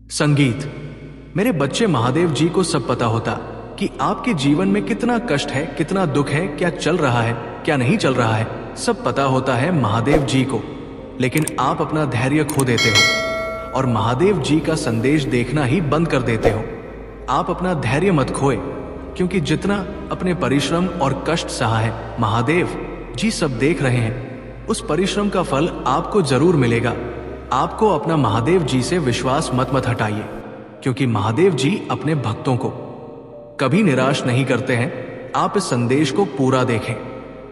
संगीत। मेरे बच्चे, महादेव जी को सब पता होता कि आपके जीवन में कितना कष्ट है, कितना दुख है, क्या चल रहा है, क्या नहीं चल रहा है, सब पता होता है महादेव जी को। लेकिन आप अपना धैर्य खो देते हो और महादेव जी का संदेश देखना ही बंद कर देते हो। आप अपना धैर्य मत खोए, क्योंकि जितना अपने परिश्रम और कष्ट सहा है, महादेव जी सब देख रहे हैं। उस परिश्रम का फल आपको जरूर मिलेगा। आपको अपना महादेव जी से विश्वास मत हटाइए, क्योंकि महादेव जी अपने भक्तों को कभी निराश नहीं करते हैं। आप इस संदेश को पूरा देखें,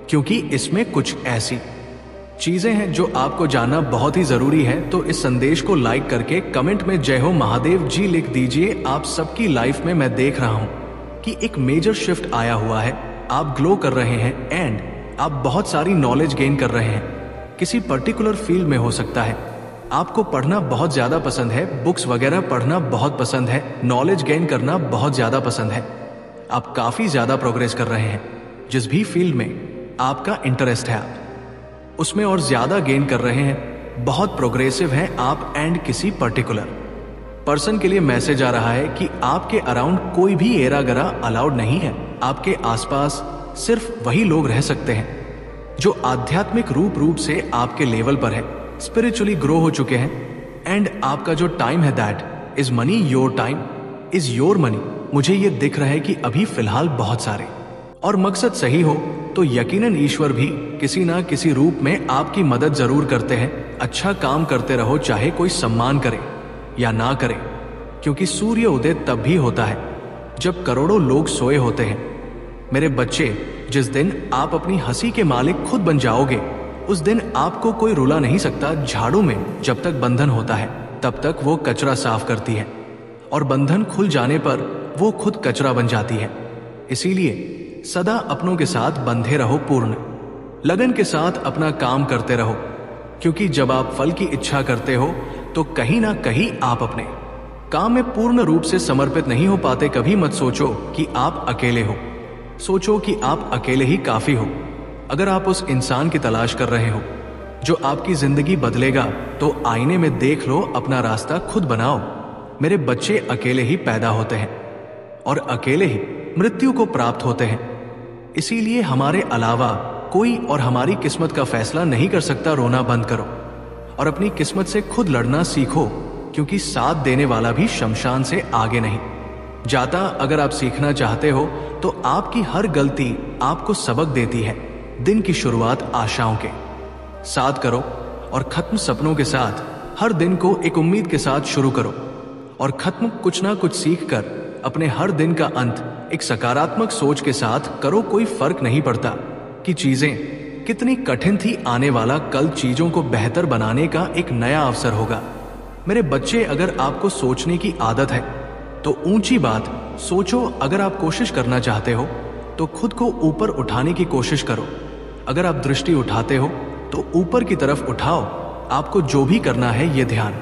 क्योंकि इसमें कुछ ऐसी चीजें हैं जो आपको जानना बहुत ही जरूरी है। तो इस संदेश को लाइक करके कमेंट में जय हो महादेव जी लिख दीजिए। आप सबकी लाइफ में मैं देख रहा हूं कि एक मेजर शिफ्ट आया हुआ है। आप ग्लो कर रहे हैं एंड आप बहुत सारी नॉलेज गेन कर रहे हैं। किसी पर्टिकुलर फील्ड में हो सकता है। आपको पढ़ना बहुत ज्यादा पसंद है, बुक्स वगैरह पढ़ना बहुत पसंद है, नॉलेज गेन करना बहुत ज्यादा पसंद है। आप काफी ज्यादा प्रोग्रेस कर रहे हैं। जिस भी फील्ड में आपका इंटरेस्ट है, आप उसमें और ज्यादा गेन कर रहे हैं। बहुत प्रोग्रेसिव हैं आप एंड किसी पर्टिकुलर पर्सन के लिए मैसेज आ रहा है कि आपके अराउंड कोई भी एरा गरा अलाउड नहीं है। आपके आसपास सिर्फ वही लोग रह सकते हैं जो आध्यात्मिक रूप से आपके लेवल पर है, स्पिरिचुअली ग्रो हो चुके हैं। एंड आपका जो टाइम है, that is money. Your time is your money. मुझे ये दिख रहा है कि अभी फिलहाल बहुत सारे और मकसद सही हो तो यकीनन ईश्वर भी किसी ना किसी रूप में आपकी मदद जरूर करते हैं। अच्छा काम करते रहो, चाहे कोई सम्मान करे या ना करे, क्योंकि सूर्य उदय तब भी होता है जब करोड़ों लोग सोए होते हैं। मेरे बच्चे, जिस दिन आप अपनी हंसी के मालिक खुद बन जाओगे, उस दिन आपको कोई रुला नहीं सकता। झाड़ू में जब तक बंधन होता है, तब तक वो कचरा साफ करती है, और बंधन खुल जाने पर वो खुद कचरा बन जाती है। इसीलिए सदा अपनों के साथ बंधे रहो, पूर्ण लगन के साथ अपना काम करते रहो, क्योंकि जब आप फल की इच्छा करते हो तो कहीं ना कहीं आप अपने काम में पूर्ण रूप से समर्पित नहीं हो पाते। कभी मत सोचो कि आप अकेले हो, सोचो कि आप अकेले ही काफी हो। अगर आप उस इंसान की तलाश कर रहे हो जो आपकी जिंदगी बदलेगा, तो आईने में देख लो, अपना रास्ता खुद बनाओ। मेरे बच्चे, अकेले ही पैदा होते हैं और अकेले ही मृत्यु को प्राप्त होते हैं। इसीलिए हमारे अलावा कोई और हमारी किस्मत का फैसला नहीं कर सकता। रोना बंद करो और अपनी किस्मत से खुद लड़ना सीखो, क्योंकि साथ देने वाला भी शमशान से आगे नहीं जाता। अगर आप सीखना चाहते हो तो आपकी हर गलती आपको सबक देती है। दिन की शुरुआत आशाओं के साथ करो और खत्म सपनों के साथ। हर दिन को एक उम्मीद के साथ शुरू करो और खत्म कुछ ना कुछ सीख कर अपने हर दिन का अंत एक सकारात्मक सोच के साथ करो। कोई फर्क नहीं पड़ता कि चीजें कितनी कठिन थी, आने वाला कल चीजों को बेहतर बनाने का एक नया अवसर होगा। मेरे बच्चे, अगर आपको सोचने की आदत है तो ऊंची बात सोचो। अगर आप कोशिश करना चाहते हो तो खुद को ऊपर उठाने की कोशिश करो। अगर आप दृष्टि उठाते हो तो ऊपर की तरफ उठाओ। आपको जो भी करना है, ये ध्यान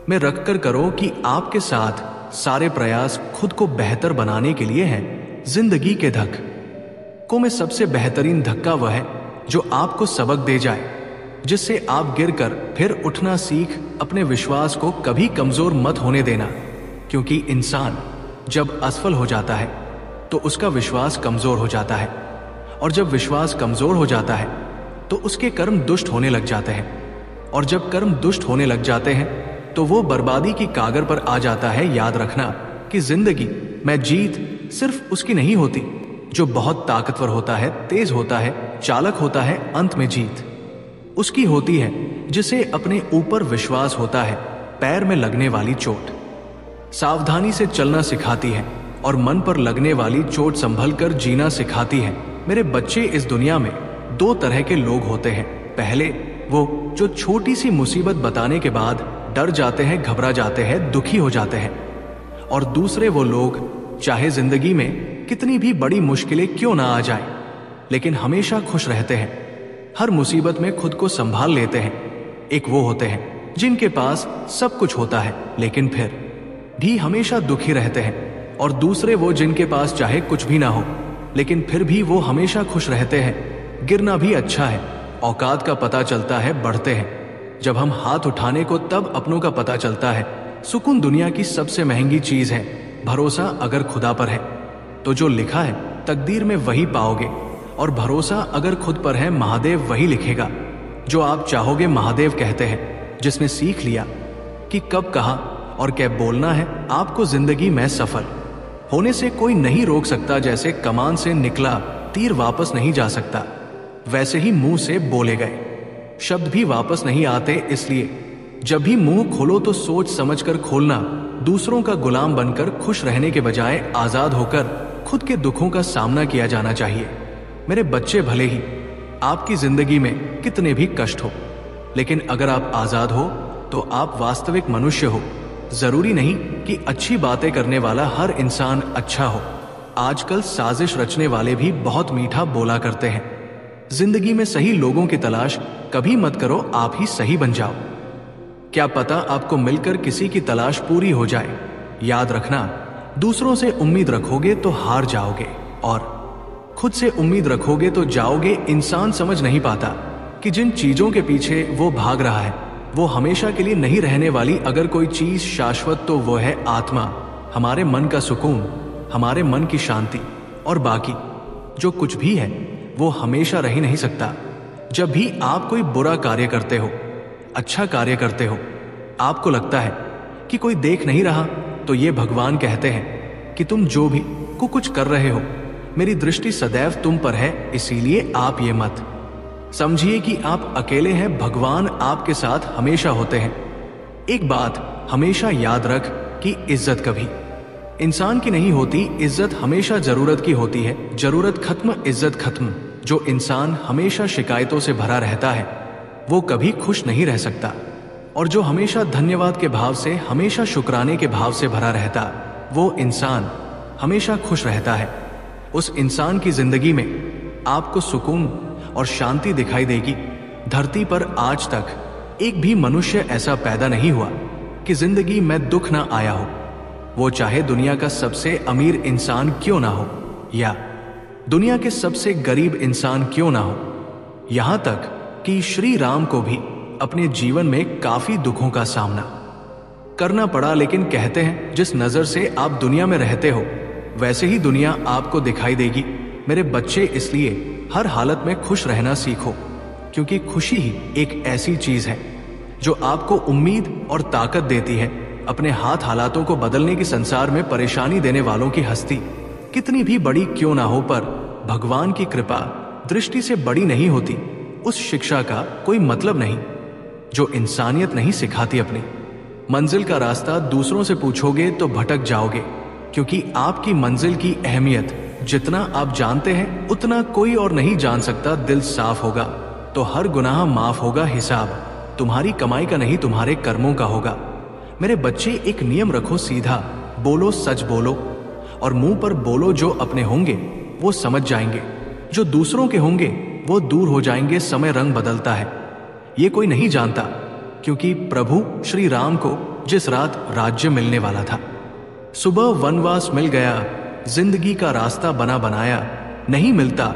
में रखकर करो कि आपके साथ सारे प्रयास खुद को बेहतर बनाने के लिए हैं। जिंदगी के धक्कों में सबसे बेहतरीन धक्का वह है जो आपको सबक दे जाए, जिससे आप गिरकर फिर उठना सीख। अपने विश्वास को कभी कमजोर मत होने देना, क्योंकि इंसान जब असफल हो जाता है तो उसका विश्वास कमजोर हो जाता है, और जब विश्वास कमजोर हो जाता है तो उसके कर्म दुष्ट होने लग जाते हैं, और जब कर्म दुष्ट होने लग जाते हैं तो वो बर्बादी की कागर पर आ जाता है। याद रखना कि जिंदगी में जीत सिर्फ उसकी नहीं होती जो बहुत ताकतवर होता है, तेज होता है, चालक होता है। अंत में जीत उसकी होती है जिसे अपने ऊपर विश्वास होता है। पैर में लगने वाली चोट सावधानी से चलना सिखाती है, और मन पर लगने वाली चोट संभल कर जीना सिखाती है। मेरे बच्चे, इस दुनिया में दो तरह के लोग होते हैं। पहले वो जो छोटी सी मुसीबत बताने के बाद डर जाते हैं, घबरा जाते हैं, दुखी हो जाते हैं, और दूसरे वो लोग, चाहे जिंदगी में कितनी भी बड़ी मुश्किलें क्यों ना आ जाए, लेकिन हमेशा खुश रहते हैं, हर मुसीबत में खुद को संभाल लेते हैं। एक वो होते हैं जिनके पास सब कुछ होता है लेकिन फिर भी हमेशा दुखी रहते हैं, और दूसरे वो जिनके पास चाहे कुछ भी ना हो लेकिन फिर भी वो हमेशा खुश रहते हैं। गिरना भी अच्छा है, औकात का पता चलता है, बढ़ते हैं। जब हम हाथ उठाने को तब अपनों का पता चलता है, सुकून दुनिया की सबसे महंगी चीज है। भरोसा अगर खुदा पर है तो जो लिखा है तकदीर में वही पाओगे, और भरोसा अगर खुद पर है महादेव वही लिखेगा जो आप चाहोगे। महादेव कहते हैं जिसने सीख लिया कि कब कहा और क्या बोलना है, आपको जिंदगी में सफल होने से कोई नहीं रोक सकता। जैसे कमान से निकला तीर वापस नहीं जा सकता, वैसे ही मुंह से बोले गए शब्द भी वापस नहीं आते। इसलिए जब भी मुंह खोलो तो सोच समझकर खोलना। दूसरों का गुलाम बनकर खुश रहने के बजाय आजाद होकर खुद के दुखों का सामना किया जाना चाहिए। मेरे बच्चे, भले ही आपकी जिंदगी में कितने भी कष्ट हो, लेकिन अगर आप आजाद हो तो आप वास्तविक मनुष्य हो। जरूरी नहीं कि अच्छी बातें करने वाला हर इंसान अच्छा हो। आजकल साजिश रचने वाले भी बहुत मीठा बोला करते हैं। जिंदगी में सही लोगों की तलाश कभी मत करो, आप ही सही बन जाओ। क्या पता आपको मिलकर किसी की तलाश पूरी हो जाए। याद रखना, दूसरों से उम्मीद रखोगे तो हार जाओगे, और खुद से उम्मीद रखोगे तो जाओगे। इंसान समझ नहीं पाता कि जिन चीजों के पीछे वो भाग रहा है वो हमेशा के लिए नहीं रहने वाली। अगर कोई चीज शाश्वत तो वो है आत्मा, हमारे मन का सुकून, हमारे मन की शांति, और बाकी जो कुछ भी है वो हमेशा रह ही नहीं सकता। जब भी आप कोई बुरा कार्य करते हो, अच्छा कार्य करते हो, आपको लगता है कि कोई देख नहीं रहा, तो ये भगवान कहते हैं कि तुम जो भी कुछ कर रहे हो, मेरी दृष्टि सदैव तुम पर है। इसीलिए आप ये मत समझिए कि आप अकेले हैं, भगवान आपके साथ हमेशा होते हैं। एक बात हमेशा याद रख कि इज्जत कभी इंसान की नहीं होती, इज्जत हमेशा जरूरत की होती है। जरूरत खत्म, इज्जत खत्म। जो इंसान हमेशा शिकायतों से भरा रहता है वो कभी खुश नहीं रह सकता, और जो हमेशा धन्यवाद के भाव से, हमेशा शुक्राने के भाव से भरा रहता, वो इंसान हमेशा खुश रहता है। उस इंसान की जिंदगी में आपको सुकून और शांति दिखाई देगी। धरती पर आज तक एक भी मनुष्य ऐसा पैदा नहीं हुआ कि जिंदगी में दुख ना आया हो, वो चाहे दुनिया का सबसे अमीर इंसान क्यों ना हो या दुनिया के सबसे गरीब इंसान क्यों ना हो। यहां तक कि श्री राम को भी अपने जीवन में काफी दुखों का सामना करना पड़ा, लेकिन कहते हैं जिस नजर से आप दुनिया में रहते हो वैसे ही दुनिया आपको दिखाई देगी। मेरे बच्चे, इसलिए हर हालत में खुश रहना सीखो, क्योंकि खुशी ही एक ऐसी चीज है जो आपको उम्मीद और ताकत देती है। अपने हालातों को बदलने की संसार में परेशानी देने वालों की हस्ती कितनी भी बड़ी क्यों ना हो, पर भगवान की कृपा दृष्टि से बड़ी नहीं होती। उस शिक्षा का कोई मतलब नहीं जो इंसानियत नहीं सिखाती। अपनी मंजिल का रास्ता दूसरों से पूछोगे तो भटक जाओगे, क्योंकि आपकी मंजिल की अहमियत जितना आप जानते हैं उतना कोई और नहीं जान सकता। दिल साफ होगा तो हर गुनाह माफ होगा। हिसाब तुम्हारी कमाई का नहीं, तुम्हारे कर्मों का होगा। मेरे बच्चे, एक नियम रखो, सीधा बोलो, सच बोलो, और मुंह पर बोलो। जो अपने होंगे वो समझ जाएंगे, जो दूसरों के होंगे वो दूर हो जाएंगे। समय रंग बदलता है, ये कोई नहीं जानता, क्योंकि प्रभु श्री राम को जिस रात राज्य मिलने वाला था, सुबह वनवास मिल गया, जिंदगी का रास्ता बना बनाया नहीं मिलता,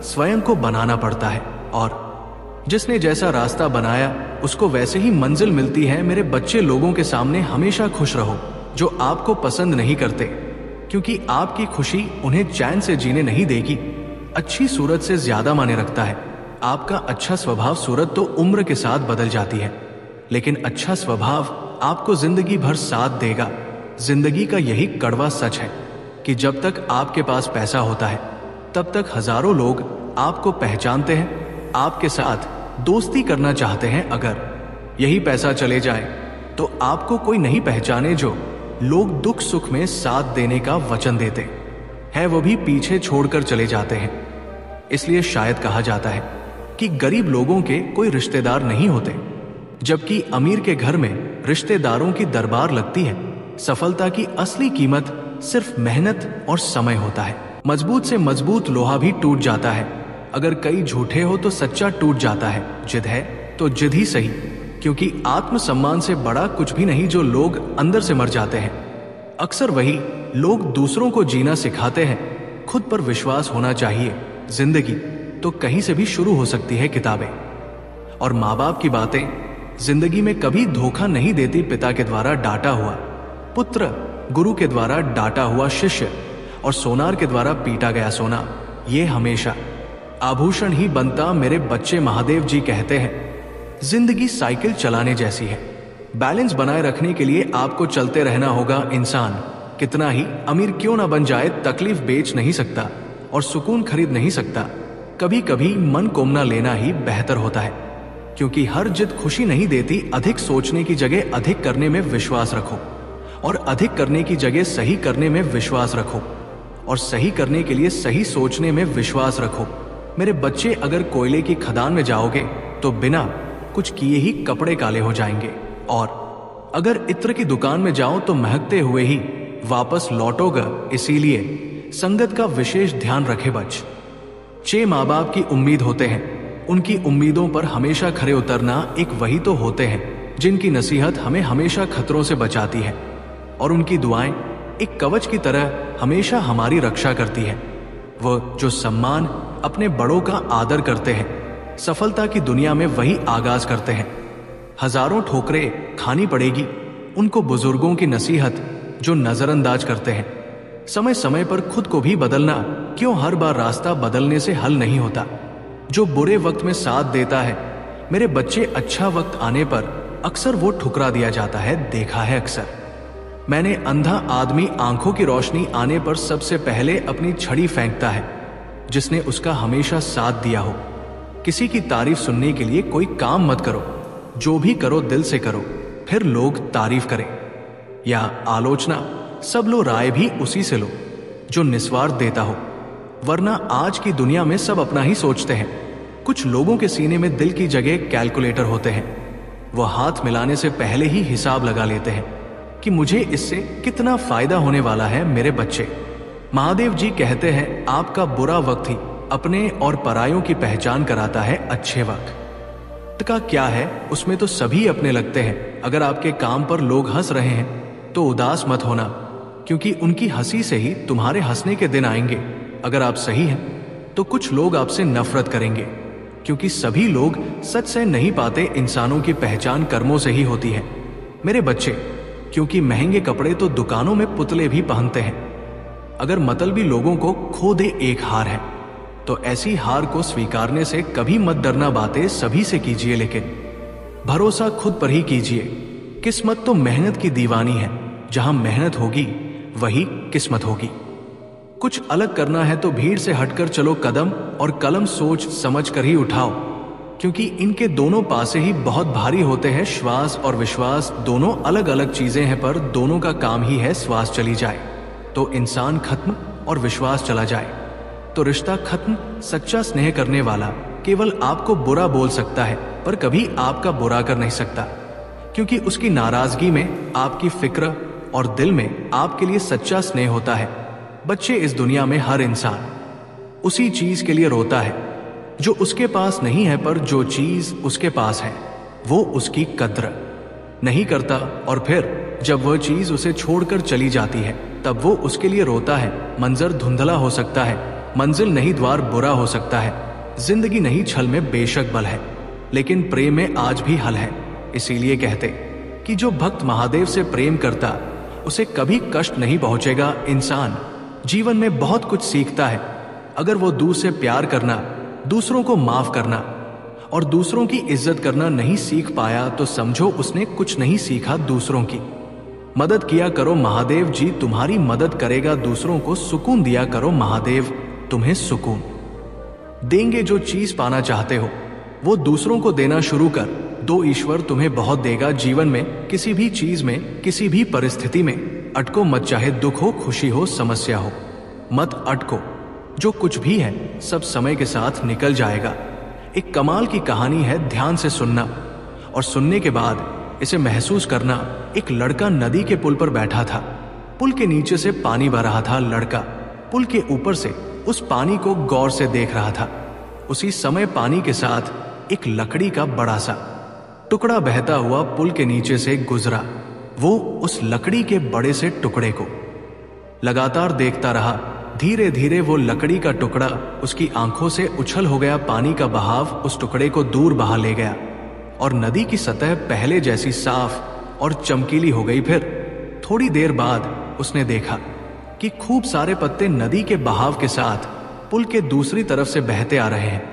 स्वयं को बनाना पड़ता है, और जिसने जैसा रास्ता बनाया उसको वैसे ही मंजिल मिलती है। मेरे बच्चे, लोगों के सामने हमेशा खुश रहो जो आपको पसंद नहीं करते, क्योंकि आपकी खुशी उन्हें चैन से जीने नहीं देगी। अच्छी सूरत से ज्यादा माने रखता है। आपका अच्छा स्वभाव, सूरत तो उम्र के साथ बदल जाती है, लेकिन अच्छा स्वभाव आपको जिंदगी भर साथ देगा। जिंदगी का यही कड़वा सच है कि जब तक आपके पास पैसा होता है तब तक हजारों लोग आपको पहचानते हैं, आपके साथ दोस्ती करना चाहते हैं। अगर यही पैसा चले जाए तो आपको कोई नहीं पहचाने। जो लोग दुख सुख में साथ देने का वचन देते हैं वो भी पीछे छोड़कर चले जाते हैं। इसलिए शायद कहा जाता है कि गरीब लोगों के कोई रिश्तेदार नहीं होते, जबकि अमीर के घर में रिश्तेदारों की दरबार लगती है। सफलता की असली कीमत सिर्फ मेहनत और समय होता है। मजबूत से मजबूत लोहा भी टूट जाता है। अगर कई झूठे हो तो सच्चा टूट जाता है। जिद है तो जिद ही सही, क्योंकि आत्मसम्मान से बड़ा कुछ भी नहीं जो लोग अंदर से मर जाते हैं। अक्सर वही लोग दूसरों को जीना सिखाते हैं। खुद पर विश्वास होना चाहिए। जिंदगी तो कहीं से भी शुरू हो सकती है। किताबें और माँ बाप की बातें जिंदगी में कभी धोखा नहीं देती पिता के द्वारा डांटा हुआ पुत्र, गुरु के द्वारा डांटा हुआ शिष्य और सोनार के द्वारा पीटा गया सोना, ये हमेशा आभूषण ही बनता। मेरे बच्चे महादेव जी कहते हैं, जिंदगी साइकिल चलाने जैसी है। बैलेंस बनाए रखने के लिए आपको चलते रहना होगा। इंसान कितना ही अमीर क्यों ना बन जाए, तकलीफ बेच नहीं सकता और सुकून खरीद नहीं सकता। कभी कभी मन कोमना लेना ही बेहतर होता है, क्योंकि हर जिद खुशी नहीं देती। अधिक सोचने की जगह अधिक करने में विश्वास रखो और अधिक करने की जगह सही करने में विश्वास रखो और सही करने के लिए सही सोचने में विश्वास रखो। मेरे बच्चे, अगर कोयले की खदान में जाओगे तो बिना कुछ किए ही कपड़े काले हो जाएंगे, और अगर इत्र की दुकान में जाओ तो महकते हुए ही वापस लौटोगे। इसीलिए संगत का विशेष ध्यान रखे बच। 6 माँ बाप की उम्मीद होते हैं, उनकी उम्मीदों पर हमेशा खरे उतरना एक वही तो होते हैं जिनकी नसीहत हमें हमेशा खतरों से बचाती है, और उनकी दुआएं एक कवच की तरह हमेशा हमारी रक्षा करती है। वो जो सम्मान अपने बड़ों का आदर करते हैं, सफलता की दुनिया में वही आगाज करते हैं। हजारों ठोकरें खानी पड़ेगी उनको बुजुर्गों की नसीहत जो नजरअंदाज करते हैं। समय समय पर खुद को भी बदलना, क्यों हर बार रास्ता बदलने से हल नहीं होता। जो बुरे वक्त में साथ देता है, मेरे बच्चे, अच्छा वक्त आने पर अक्सर वो ठुकरा दिया जाता है, देखा है अक्सर। मैंने अंधा आदमी आंखों की रोशनी आने पर सबसे पहले अपनी छड़ी फेंकता है जिसने उसका हमेशा साथ दिया हो। किसी की तारीफ सुनने के लिए कोई काम मत करो, जो भी करो दिल से करो, फिर लोग तारीफ करें या आलोचना, सब लो राय भी उसी से लो जो निस्वार्थ देता हो, वरना आज की दुनिया में सब अपना ही सोचते हैं। कुछ लोगों के सीने में दिल की जगह कैलकुलेटर होते हैं, वह हाथ मिलाने से पहले ही हिसाब लगा लेते हैं कि मुझे इससे कितना फायदा होने वाला है। मेरे बच्चे, महादेव जी कहते हैं, आपका बुरा वक्त ही अपने और परायों की पहचान कराता है। अच्छे वक्त का क्या है, उसमें तो सभी अपने लगते हैं। अगर आपके काम पर लोग हंस रहे हैं तो उदास मत होना, क्योंकि उनकी हंसी से ही तुम्हारे हंसने के दिन आएंगे। अगर आप सही हैं तो कुछ लोग आपसे नफरत करेंगे, क्योंकि सभी लोग सच से नहीं पाते। इंसानों की पहचान कर्मों से ही होती है। मेरे बच्चे, क्योंकि महंगे कपड़े तो दुकानों में पुतले भी पहनते हैं। अगर मतलबी लोगों को खो दे एक हार है तो ऐसी हार को स्वीकारने से कभी मत डरना। बातें सभी से कीजिए, लेकिन भरोसा खुद पर ही कीजिए। किस्मत तो मेहनत की दीवानी है, जहां मेहनत होगी वही किस्मत होगी। कुछ अलग करना है तो भीड़ से हटकर चलो कदम, और कलम सोच समझ कर ही उठाओ, क्योंकि इनके दोनों पासे ही बहुत भारी होते हैं। श्वास और विश्वास दोनों अलग अलग चीजें हैं, पर दोनों का काम ही है। श्वास चली जाए तो इंसान खत्म, और विश्वास चला जाए तो रिश्ता खत्म। सच्चा स्नेह करने वाला केवल आपको बुरा बोल सकता है, पर कभी आपका बुरा कर नहीं सकता, क्योंकि उसकी नाराजगी में आपकी फिक्र और दिल में आपके लिए सच्चा स्नेह होता है। बच्चे, इस दुनिया में हर इंसान उसी चीज के लिए रोता है जो उसके पास नहीं है, पर जो चीज उसके पास है वो उसकी कद्र नहीं करता, और फिर जब वह चीज उसे छोड़कर चली जाती है तब वो उसके लिए रोता है। मंजर धुंधला हो सकता है, मंजिल नहीं द्वार बुरा हो सकता है, जिंदगी नहीं छल में बेशक बल है, लेकिन प्रेम में आज भी हल है। इसीलिए कहते कि जो भक्त महादेव से प्रेम करता उसे कभी कष्ट नहीं पहुंचेगा। इंसान जीवन में बहुत कुछ सीखता है। अगर वो दूर से प्यार करना, दूसरों को माफ करना और दूसरों की इज्जत करना नहीं सीख पाया तो समझो उसने कुछ नहीं सीखा। दूसरों की मदद किया करो, महादेव जी तुम्हारी मदद करेगा। दूसरों को सुकून दिया करो, महादेव तुम्हें सुकून देंगे। जो चीज पाना चाहते हो वो दूसरों को देना शुरू कर दो, ईश्वर तुम्हें बहुत देगा। जीवन में किसी भी चीज में, किसी भी परिस्थिति में अटको मत, चाहे दुख हो, खुशी हो, समस्या हो, मत अटको। जो कुछ भी है सब समय के साथ निकल जाएगा। एक कमाल की कहानी है, ध्यान से सुनना और सुनने के बाद इसे महसूस करना। एक लड़का नदी के पुल पर बैठा था। पुल के नीचे से पानी बह रहा था। लड़का पुल के ऊपर से उस पानी को गौर से देख रहा था। उसी समय पानी के साथ एक लकड़ी का बड़ा सा टुकड़ा बहता हुआ पुल के नीचे से गुजरा। वो उस लकड़ी के बड़े से टुकड़े को लगातार देखता रहा। धीरे धीरे वो लकड़ी का टुकड़ा उसकी आंखों से उछल हो गया। पानी का बहाव उस टुकड़े को दूर बहा ले गया। और नदी की सतह पहले जैसी साफ और चमकीली हो गई। फिर थोड़ी देर बाद उसने देखा कि खूब सारे पत्ते नदी के बहाव के साथ पुल के दूसरी तरफ से बहते आ रहे हैं।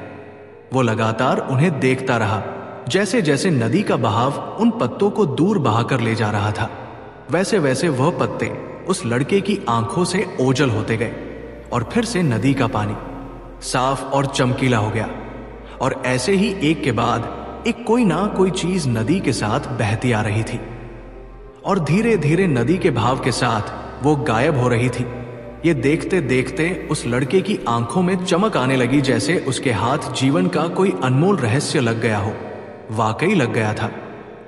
वो लगातार उन्हें देखता रहा। जैसे जैसे नदी का बहाव उन पत्तों को दूर बहाकर ले जा रहा था, वैसे वैसे वह पत्ते उस लड़के की आंखों से ओझल होते गए और फिर से नदी का पानी साफ और चमकीला हो गया। और ऐसे ही एक के बाद एक कोई ना कोई चीज नदी के साथ बहती आ रही थी और धीरे धीरे नदी के भाव के साथ वो गायब हो रही थी। ये देखते देखते उस लड़के की आंखों में चमक आने लगी, जैसे उसके हाथ जीवन का कोई अनमोल रहस्य लग गया हो। वाकई लग गया था।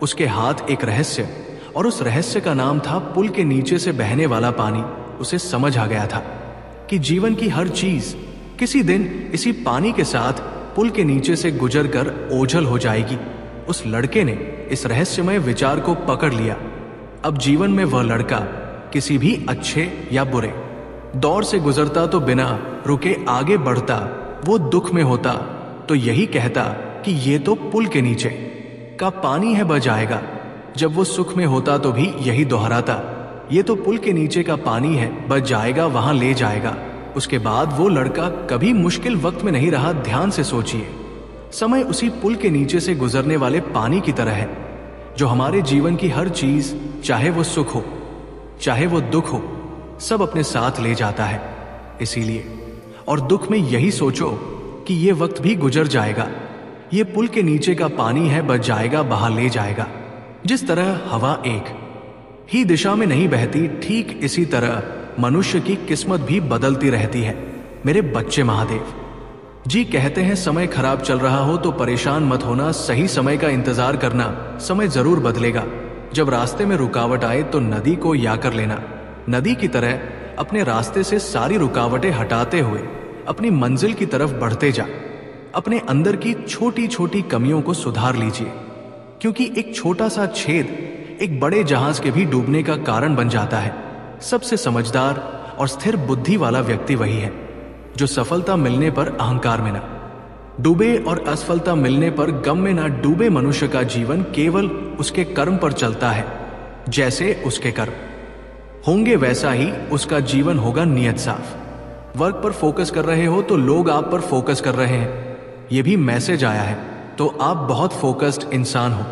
उसके हाथ एक रहस्य, और उस रहस्य का नाम था पुल के नीचे से बहने वाला पानी। उसे समझ आ गया था कि जीवन की हर चीज किसी दिन इसी पानी के साथ पुल के नीचे से गुजर कर ओझल हो जाएगी। उस लड़के ने इस रहस्यमय विचार को पकड़ लिया। अब जीवन में वह लड़का किसी भी अच्छे या बुरे दौर से गुजरता तो बिना रुके आगे बढ़ता। वो दुख में होता तो यही कहता कि ये तो पुल के नीचे का पानी है, बह जाएगा। जब वो सुख में होता तो भी यही दोहराता, ये तो पुल के नीचे का पानी है, बह जाएगा, वहां ले जाएगा। उसके बाद वो लड़का कभी मुश्किल वक्त में नहीं रहा। ध्यान से सोचिए, समय उसी पुल के नीचे से गुजरने वाले पानी की तरह है, जो हमारे जीवन की हर चीज, चाहे वो सुख हो चाहे वो दुख हो, सब अपने साथ ले जाता है। इसीलिए और दुख में यही सोचो कि ये वक्त भी गुजर जाएगा, ये पुल के नीचे का पानी है, बच जाएगा, बहा ले जाएगा। जिस तरह हवा एक ही दिशा में नहीं बहती, ठीक इसी तरह मनुष्य की किस्मत भी बदलती रहती है। मेरे बच्चे महादेव जी कहते हैं, समय खराब चल रहा हो तो परेशान मत होना, सही समय का इंतजार करना, समय जरूर बदलेगा। जब रास्ते में रुकावट आए तो नदी को या कर लेना। नदी की तरह अपने रास्ते से सारी रुकावटें हटाते हुए अपनी मंजिल की तरफ बढ़ते जा। अपने अंदर की छोटी छोटी कमियों को सुधार लीजिए, क्योंकि एक छोटा सा छेद एक बड़े जहाज के भी डूबने का कारण बन जाता है। सबसे समझदार और स्थिर बुद्धि वाला व्यक्ति वही है जो सफलता मिलने पर अहंकार में ना डूबे और असफलता मिलने पर गम में ना डूबे। मनुष्य का जीवन केवल उसके कर्म पर चलता है। जैसे उसके कर्म होंगे वैसा ही उसका जीवन होगा। नियत साफ। वर्क पर फोकस कर रहे हो तो लोग आप पर फोकस कर रहे हैं, ये भी मैसेज आया है, तो आप बहुत फोकस्ड इंसान हो।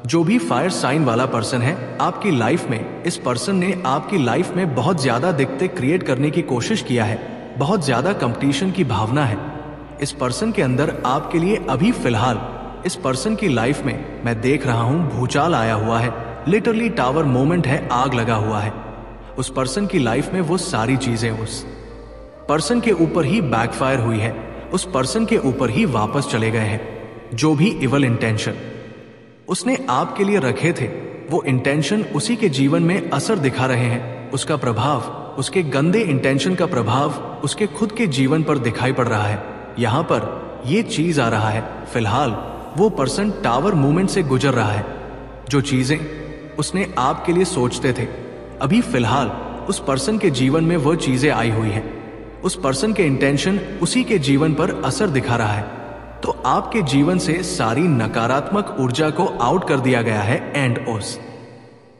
जो भी फायर साइन वाला पर्सन है आपकी लाइफ में, इस पर्सन ने आपकी लाइफ में बहुत ज्यादा दिक्कतें क्रिएट करने की कोशिश किया है। बहुत ज्यादा कंपटीशन की भावना है इस पर्सन के अंदर आपके लिए। अभी फिलहाल इस पर्सन की लाइफ में मैं देख रहा हूं भूचाल आया हुआ है। लिटरली टावर मोमेंट है, आग लगा हुआ है। उस पर्सन की लाइफ में वो सारी चीजें उस पर्सन के ऊपर ही बैकफायर हुई है, उस पर्सन के ऊपर ही वापस चले गए हैं। जो भी इवल इंटेंशन उसने आपके लिए रखे थे, वो इंटेंशन उसी के जीवन में असर दिखा रहे हैं। उसका प्रभाव, उसके गंदे इंटेंशन का प्रभाव उसके खुद के जीवन पर दिखाई पड़ रहा है। यहां पर ये चीज आ रहा है, फिलहाल वो पर्सन टावर मूवमेंट से गुजर रहा है। जो चीजें उसने आपके लिए सोचते थे, अभी फिलहाल उस पर्सन के जीवन में वो चीजें आई हुई हैं। उस पर्सन के इंटेंशन उसी के जीवन पर असर दिखा रहा है। तो आपके जीवन से सारी नकारात्मक ऊर्जा को आउट कर दिया गया है एंड उस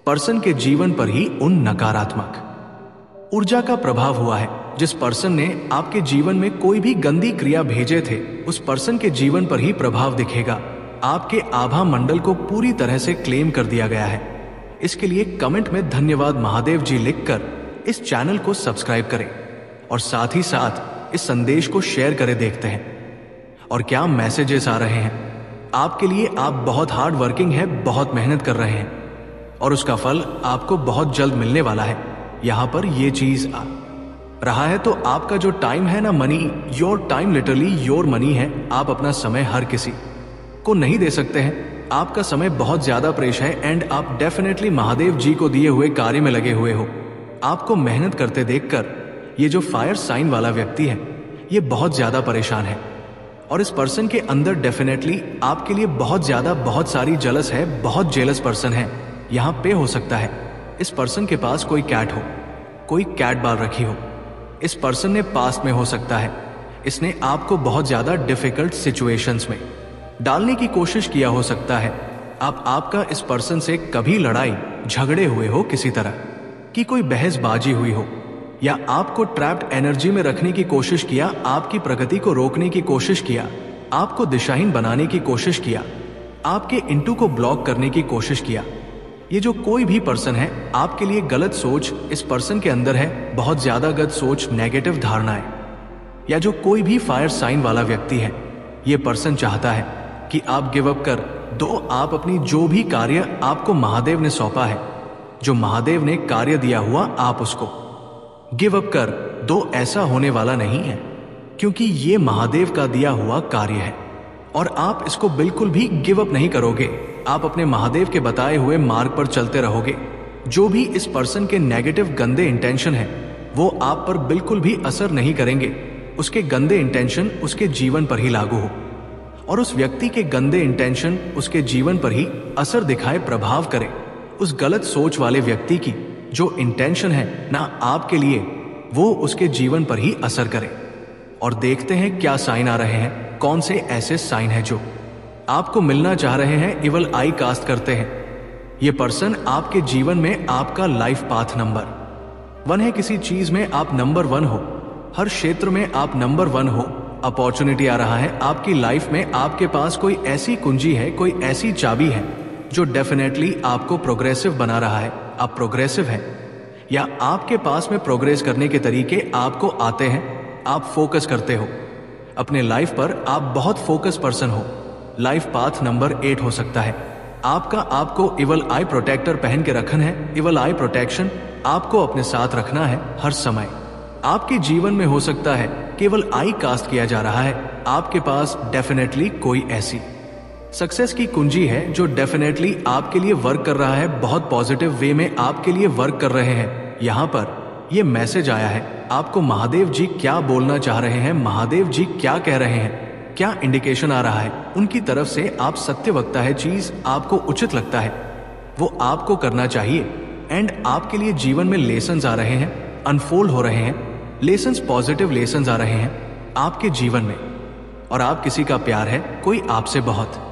पर्सन के जीवन पर ही उन नकारात्मक ऊर्जा का प्रभाव हुआ है। जिस पर्सन ने आपके जीवन में कोई भी गंदी क्रिया भेजे थे, उस पर्सन के जीवन पर ही प्रभाव दिखेगा। आपके आभा मंडल को पूरी तरह से क्लेम कर दिया गया है। इसके लिए कमेंट में धन्यवाद महादेव जी लिखकर इस चैनल को सब्सक्राइब करें और साथ ही साथ इस संदेश को शेयर करें। देखते हैं और क्या मैसेजेस आ रहे हैं आपके लिए। आप बहुत हार्ड वर्किंग है, बहुत मेहनत कर रहे हैं और उसका फल आपको बहुत जल्द मिलने वाला है। यहां पर ये चीज आ रहा है तो आपका जो टाइम है ना, money, your time literally your money है। आप अपना समय हर किसी को नहीं दे सकते हैं। आपका समय बहुत ज्यादा प्रेश है एंड आप डेफिनेटली महादेव जी को दिए हुए कार्य में लगे हुए हो। आपको मेहनत करते देखकर ये जो फायर साइन वाला व्यक्ति है, ये बहुत ज्यादा परेशान है और इस पर्सन के अंदर डेफिनेटली आपके लिए बहुत ज्यादा, बहुत सारी जलस है, बहुत जेलस पर्सन है। यहां पे हो सकता है इस पर्सन के पास कोई कैट हो, कोई कैट बाल रखी हो। इस पर्सन ने पास्ट में हो सकता है इसने आपको बहुत ज्यादा डिफिकल्ट सिचुएशंस में डालने की कोशिश किया हो सकता है। आपका इस पर्सन से कभी लड़ाई झगड़े हुए हो, किसी तरह की कोई बहसबाजी हुई हो, या आपको ट्रैप्ड एनर्जी में रखने की कोशिश किया, आपकी प्रगति को रोकने की कोशिश किया, आपको दिशाहीन बनाने की कोशिश किया, आपके इंटू को ब्लॉक करने की कोशिश किया। ये जो कोई भी पर्सन है, आपके लिए गलत सोच इस पर्सन के अंदर है, बहुत ज्यादा गलत सोच, नेगेटिव धारणाएं, या जो कोई भी फायर साइन वाला व्यक्ति है, ये पर्सन चाहता है कि आप गिव अप कर दो। आप अपनी जो भी कार्य आपको महादेव ने सौंपा है, जो महादेव ने कार्य दिया हुआ, आप उसको गिव अप कर दो। ऐसा होने वाला नहीं है, क्योंकि ये महादेव का दिया हुआ कार्य है और आप इसको बिल्कुल भी गिव अप नहीं करोगे। आप अपने महादेव के बताए हुए मार्ग पर चलते रहोगे। जो भी इस पर्सन के नेगेटिव गंदे इंटेंशन है, वो आप पर बिल्कुल भी असर नहीं करेंगे। उसके गंदे इंटेंशन उसके जीवन पर ही लागू हो, और उस व्यक्ति के गंदे इंटेंशन उसके जीवन पर ही असर दिखाए, प्रभाव करे। उस गलत सोच वाले व्यक्ति की जो इंटेंशन है ना आपके लिए, वो उसके जीवन पर ही असर करे। और देखते हैं क्या साइन आ रहे हैं, कौन से ऐसे साइन हैं जो आपको मिलना चाह रहे हैं, इवल आई कास्ट करते हैं। ये पर्सन आपके जीवन में आपका लाइफ पाथ नंबर 1 है। किसी चीज में आप नंबर 1 हो, हर क्षेत्र में आप नंबर 1 हो। अपॉर्चुनिटी आ रहा है आपकी लाइफ में, आपके पास कोई ऐसी कुंजी है, कोई ऐसी चाबी है जो डेफिनेटली आपको प्रोग्रेसिव बना रहा है। आप प्रोग्रेसिव हैं, या आपके पास में प्रोग्रेस करने के तरीके आपको आते हैं। आप फोकस करते हो अपने लाइफ पर, आप बहुत फोकस पर्सन हो। लाइफ पाथ नंबर 8 हो सकता है आपका। आपको इवल आई प्रोटेक्टर पहन के रखना है। इवल आई प्रोटेक्शन आपको अपने साथ रखना है हर समय। आपके जीवन में हो सकता है केवल आई कास्ट किया जा रहा है, आपके पास डेफिनेटली कोई ऐसी सक्सेस की कुंजी है जो डेफिनेटली आपके लिए वर्क कर रहा है, बहुत पॉजिटिव वे में आपके लिए वर्क कर रहे हैं। यहाँ पर ये मैसेज आया है, आपको महादेव जी क्या बोलना चाह रहे हैं, महादेव जी क्या कह रहे हैं, क्या इंडिकेशन आ रहा है उनकी तरफ से। आप सत्य वक्ता है, चीज आपको उचित लगता है वो आपको करना चाहिए। एंड आपके लिए जीवन में लेसन्स आ रहे हैं, अनफोल्ड हो रहे हैं लेसन्स, पॉजिटिव लेसन्स आ रहे हैं आपके जीवन में। और आप किसी का प्यार है, कोई आपसे बहुत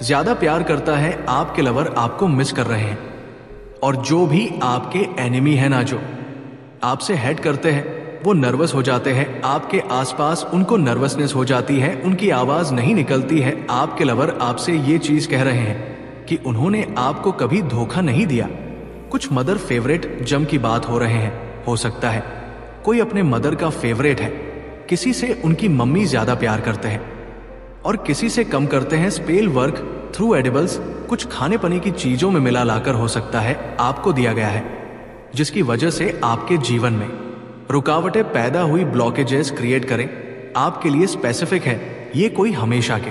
ज्यादा प्यार करता है, आपके लवर आपको मिस कर रहे हैं। और जो भी आपके एनिमी है ना, जो आपसे हेट करते हैं, वो नर्वस हो जाते हैं आपके आसपास, उनको नर्वसनेस हो जाती है, उनकी आवाज नहीं निकलती है। आपके लवर आपसे ये चीज कह रहे हैं कि उन्होंने आपको कभी धोखा नहीं दिया। कुछ मदर फेवरेट जम की बात हो रहे हैं। हो सकता है कोई अपने मदर का फेवरेट है, किसी से उनकी मम्मी ज्यादा प्यार करते हैं और किसी से कम करते हैं। स्पेल वर्क थ्रू एडिबल्स, कुछ खाने पीने की चीजों में मिला लाकर हो सकता है आपको दिया गया है, जिसकी वजह से आपके जीवन में रुकावटें पैदा हुई, ब्लॉकेजेस क्रिएट करें। आपके लिए स्पेसिफिक है, ये कोई हमेशा के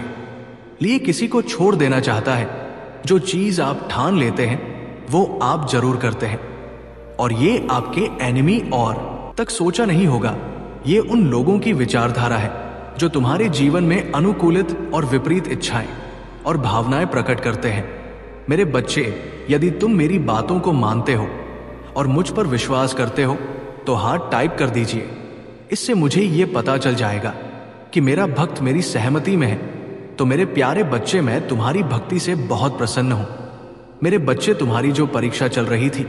लिए किसी को छोड़ देना चाहता है। जो चीज आप ठान लेते हैं वो आप जरूर करते हैं, और ये आपके एनिमी और तक सोचा नहीं होगा। ये उन लोगों की विचारधारा है जो तुम्हारे जीवन में अनुकूलित और विपरीत इच्छाएं और भावनाएं प्रकट करते हैं। मेरे बच्चे, यदि तुम मेरी बातों को मानते हो और मुझ पर विश्वास करते हो तो हाथ टाइप कर दीजिए। इससे मुझे ये पता चल जाएगा कि मेरा भक्त मेरी सहमति में है। तो मेरे प्यारे बच्चे, मैं तुम्हारी भक्ति से बहुत प्रसन्न हूं। मेरे बच्चे, तुम्हारी जो परीक्षा चल रही थी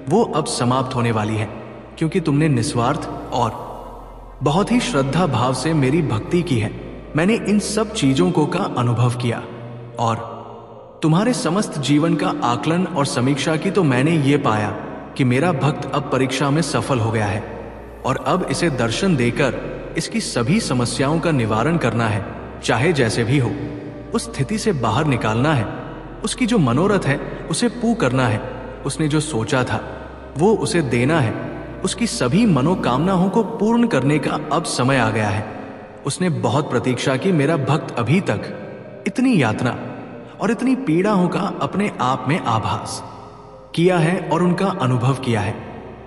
वो अब समाप्त होने वाली है, क्योंकि तुमने निस्वार्थ और बहुत ही श्रद्धा भाव से मेरी भक्ति की है। मैंने इन सब चीजों को का अनुभव किया और तुम्हारे समस्त जीवन का आकलन और समीक्षा की, तो मैंने ये पाया कि मेरा भक्त अब परीक्षा में सफल हो गया है और अब इसे दर्शन देकर इसकी सभी समस्याओं का निवारण करना है, चाहे जैसे भी हो। उस स्थिति से बाहर निकालना है, उसकी जो मनोरथ है उसे पूर्ण करना है। उसने जो सोचा था वो उसे देना है। उसकी सभी मनोकामनाओं को पूर्ण करने का अब समय आ गया है। उसने बहुत प्रतीक्षा की। मेरा भक्त अभी तक इतनी यातना और इतनी पीड़ाओं का अपने आप में आभास किया है और उनका अनुभव किया है,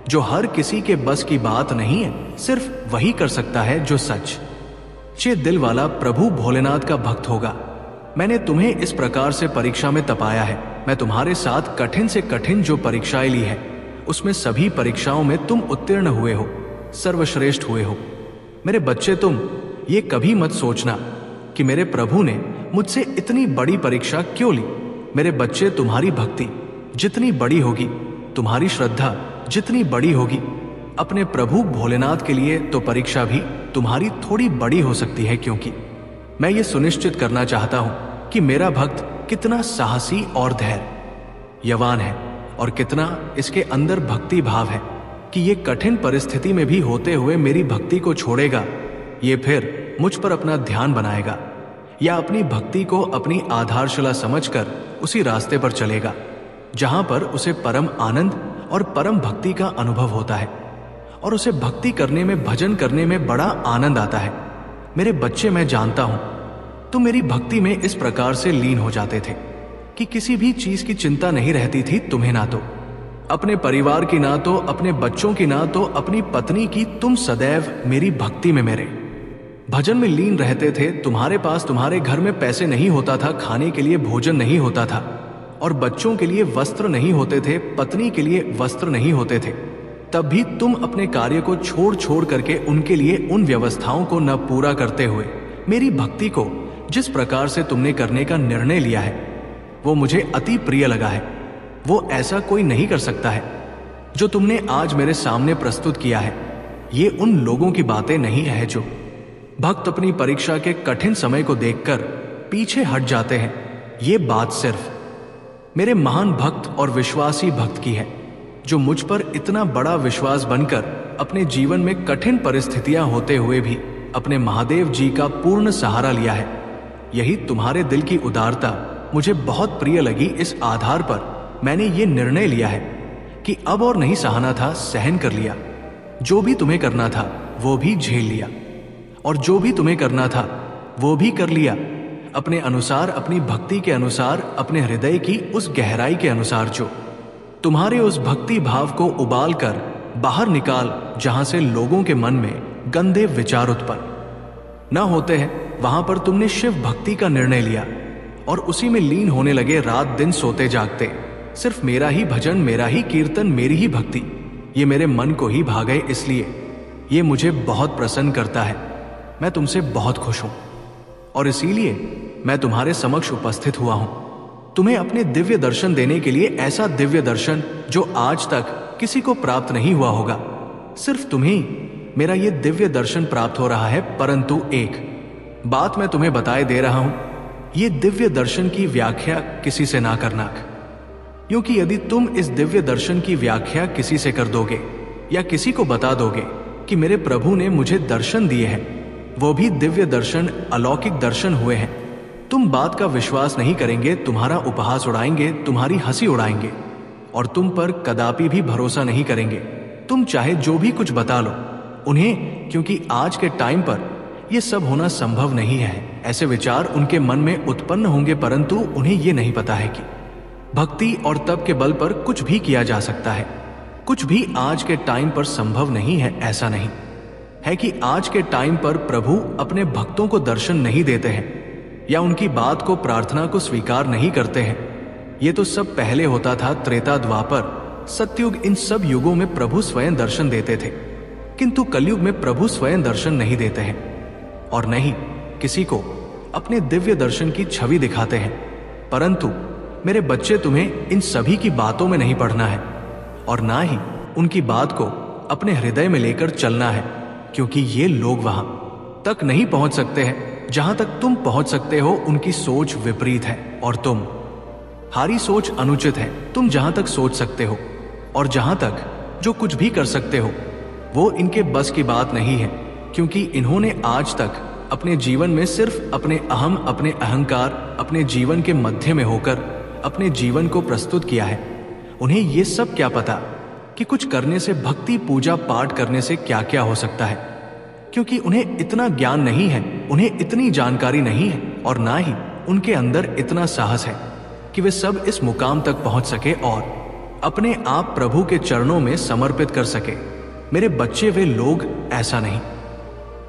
जो हर किसी के बस की बात नहीं है। सिर्फ वही कर सकता है जो सच्चे दिल वाला प्रभु भोलेनाथ का भक्त होगा। मैंने तुम्हें इस प्रकार से परीक्षा में तपाया है। मैं तुम्हारे साथ कठिन से कठिन जो परीक्षाएं ली है, उसमें सभी परीक्षाओं में तुम उत्तीर्ण हुए हो, सर्वश्रेष्ठ हुए हो। मेरे बच्चे, तुम ये कभी मत सोचना कि मेरे प्रभु ने मुझसे इतनी बड़ी परीक्षा क्यों ली? मेरे बच्चे, तुम्हारी भक्ति जितनी बड़ी होगी, तुम्हारी श्रद्धा जितनी बड़ी होगी अपने प्रभु भोलेनाथ के लिए, तो परीक्षा भी तुम्हारी थोड़ी बड़ी हो सकती है, क्योंकि मैं ये सुनिश्चित करना चाहता हूं कि मेरा भक्त कितना साहसी और धैर्यवान है और कितना इसके अंदर भक्ति भाव है कि ये कठिन परिस्थिति में भी होते हुए मेरी भक्ति को छोड़ेगा, ये फिर मुझ पर अपना ध्यान बनाएगा या अपनी भक्ति को अपनी आधारशिला समझकर उसी रास्ते पर चलेगा जहां पर उसे परम आनंद और परम भक्ति का अनुभव होता है और उसे भक्ति करने में, भजन करने में बड़ा आनंद आता है। मेरे बच्चे, मैं जानता हूं तुम मेरी भक्ति में इस प्रकार से लीन हो जाते थे कि किसी भी चीज की चिंता नहीं रहती थी तुम्हें, ना तो अपने परिवार की, ना तो अपने बच्चों की, ना तो अपनी पत्नी की। तुम सदैव मेरी भक्ति में, मेरे भजन में लीन रहते थे। तुम्हारे पास, तुम्हारे घर में पैसे नहीं होता था, खाने के लिए भोजन नहीं होता था और बच्चों के लिए वस्त्र नहीं होते थे, पत्नी के लिए वस्त्र नहीं होते थे, तब भी तुम अपने कार्य को छोड़ छोड़ करके उनके लिए उन व्यवस्थाओं को न पूरा करते हुए मेरी भक्ति को जिस प्रकार से तुमने करने का निर्णय लिया है वो मुझे अति प्रिय लगा है। वो ऐसा कोई नहीं कर सकता है जो तुमने आज मेरे सामने प्रस्तुत किया है। ये उन लोगों की बातें नहीं है जो भक्त अपनी परीक्षा के कठिन समय को देखकर पीछे हट जाते हैं। ये बात सिर्फ मेरे महान भक्त और विश्वासी भक्त की है जो मुझ पर इतना बड़ा विश्वास बनकर अपने जीवन में कठिन परिस्थितियां होते हुए भी अपने महादेव जी का पूर्ण सहारा लिया है। यही तुम्हारे दिल की उदारता मुझे बहुत प्रिय लगी। इस आधार पर मैंने ये निर्णय लिया है कि अब और नहीं सहना था, सहन कर लिया। जो भी तुम्हें करना था वो भी झेल लिया और जो भी तुम्हें करना था वो भी कर लिया, अपने अनुसार, अपनी भक्ति के अनुसार, अपने हृदय की उस गहराई के अनुसार जो तुम्हारे उस भक्ति भाव को उबाल कर बाहर निकाल, जहां से लोगों के मन में गंदे विचार उत्पन्न न होते हैं। वहां पर तुमने शिव भक्ति का निर्णय लिया और उसी में लीन होने लगे, रात दिन सोते जागते, सिर्फ मेरा ही भजन, मेरा ही कीर्तन, मेरी ही भक्ति, ये मेरे मन को ही भा गए। इसलिए ये मुझे बहुत प्रसन्न करता है। मैं तुमसे बहुत खुश हूं और इसीलिए मैं तुम्हारे समक्ष उपस्थित हुआ हूं, तुम्हें अपने दिव्य दर्शन देने के लिए। ऐसा दिव्य दर्शन जो आज तक किसी को प्राप्त नहीं हुआ होगा, सिर्फ तुम्हें मेरा ये दिव्य दर्शन प्राप्त हो रहा है। परंतु एक बात मैं तुम्हें बताए दे रहा हूं, ये दिव्य दर्शन की व्याख्या किसी से ना करना, क्योंकि यदि तुम इस दिव्य दर्शन की व्याख्या किसी से कर दोगे या किसी को बता दोगे कि मेरे प्रभु ने मुझे दर्शन दिए हैं, वो भी दिव्य दर्शन, अलौकिक दर्शन हुए हैं, तुम बात का विश्वास नहीं करेंगे, तुम्हारा उपहास उड़ाएंगे, तुम्हारी हंसी उड़ाएंगे और तुम पर कदापि भी भरोसा नहीं करेंगे। तुम चाहे जो भी कुछ बता लो उन्हें, क्योंकि आज के टाइम पर यह सब होना संभव नहीं है। ऐसे विचार उनके मन में उत्पन्न होंगे, परंतु उन्हें यह नहीं पता है कि भक्ति और तप के बल पर कुछ भी किया जा सकता है। कुछ भी आज के टाइम पर संभव नहीं है। ऐसा नहीं है कि आज के टाइम पर प्रभु अपने भक्तों को दर्शन नहीं देते हैं या उनकी बात को, प्रार्थना को स्वीकार नहीं करते हैं। ये तो सब पहले होता था, त्रेता, द्वापर, सतयुग, इन सब युगों में प्रभु स्वयं दर्शन देते थे, किंतु कलयुग में प्रभु स्वयं दर्शन नहीं देते हैं और नहीं किसी को अपने दिव्य दर्शन की छवि दिखाते हैं। परंतु मेरे बच्चे, तुम्हें इन सभी की बातों में नहीं पढ़ना है और ना ही उनकी बात को अपने हृदय में लेकर चलना है, क्योंकि ये लोग वहां तक नहीं पहुंच सकते हैं जहां तक तुम पहुंच सकते हो। उनकी सोच विपरीत है और तुम्हारी सोच अनुचित है। तुम जहां तक सोच सकते हो और जहां तक जो कुछ भी कर सकते हो वो इनके बस की बात नहीं है, क्योंकि इन्होंने आज तक अपने जीवन में सिर्फ अपने अहम, अपने अहंकार, अपने जीवन के मध्य में होकर अपने जीवन को प्रस्तुत किया है। उन्हें ये सब क्या पता कि कुछ करने से, भक्ति, पूजा पाठ करने से क्या क्या हो सकता है, क्योंकि उन्हें इतना ज्ञान नहीं है, उन्हें इतनी जानकारी नहीं है और ना ही उनके अंदर इतना साहस है कि वे सब इस मुकाम तक पहुंच सके और अपने आप प्रभु के चरणों में समर्पित कर सके। मेरे बच्चे, वे लोग ऐसा नहीं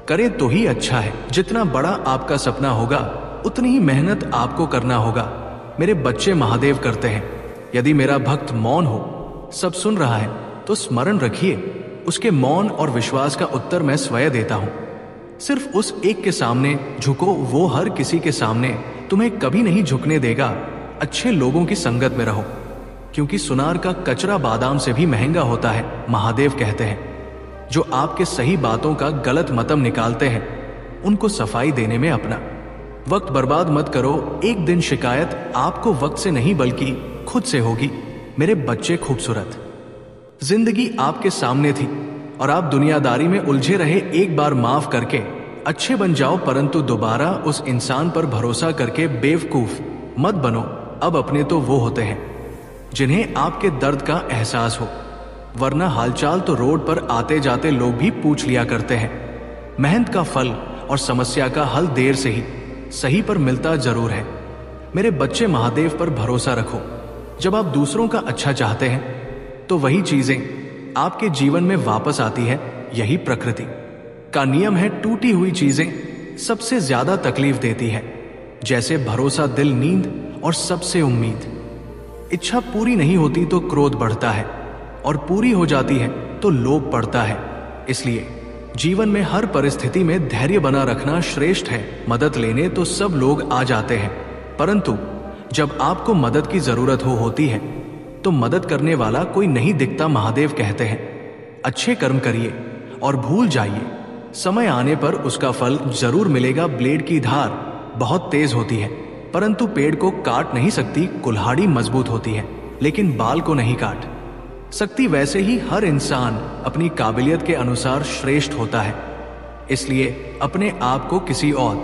करे तो ही अच्छा है। जितना बड़ा आपका सपना होगा उतनी ही मेहनत आपको करना होगा। मेरे बच्चे, महादेव करते हैं, यदि मेरा भक्त मौन हो, सब सुन रहा है, तो स्मरण रखिए, उसके मौन और विश्वास का उत्तर मैं स्वयं देता हूं। सिर्फ उस एक के सामने झुको, वो हर किसी के सामने तुम्हें कभी नहीं झुकने देगा। अच्छे लोगों की संगत में रहो, क्योंकि सुनार का कचरा बादाम से भी महंगा होता है, महादेव कहते हैं। जो आपके सही बातों का गलत मतम निकालते हैं, उनको सफाई देने में अपना वक्त बर्बाद मत करो। एक दिन शिकायत आपको वक्त से नहीं बल्कि खुद से होगी। मेरे बच्चे खूबसूरत, जिंदगी आपके सामने थी और आप दुनियादारी में उलझे रहे। एक बार माफ करके अच्छे बन जाओ, परंतु दोबारा उस इंसान पर भरोसा करके बेवकूफ मत बनो। अब अपने तो वो होते हैं जिन्हें आपके दर्द का एहसास हो, वरना हालचाल तो रोड पर आते जाते लोग भी पूछ लिया करते हैं। मेहनत का फल और समस्या का हल देर से ही सही पर मिलता जरूर है। मेरे बच्चे, महादेव पर भरोसा रखो। जब आप दूसरों का अच्छा चाहते हैं तो वही चीजें आपके जीवन में वापस आती है। यही प्रकृति का नियम है। टूटी हुई चीजें सबसे ज्यादा तकलीफ देती है, जैसे भरोसा, दिल, नींद और सबसे उम्मीद। इच्छा पूरी नहीं होती तो क्रोध बढ़ता है, और पूरी हो जाती है तो लोभ बढ़ता है। इसलिए जीवन में हर परिस्थिति में धैर्य बना रखना श्रेष्ठ है। मदद लेने तो सब लोग आ जाते हैं, परंतु जब आपको मदद की जरूरत होती है तो मदद करने वाला कोई नहीं दिखता। महादेव कहते हैं, अच्छे कर्म करिए और भूल जाइए, समय आने पर उसका फल जरूर मिलेगा। ब्लेड की धार बहुत तेज होती है, परंतु पेड़ को काट नहीं सकती। कुल्हाड़ी मजबूत होती है, लेकिन बाल को नहीं काट सकती। वैसे ही हर इंसान अपनी काबिलियत के अनुसार श्रेष्ठ होता है। इसलिए अपने आप को किसी और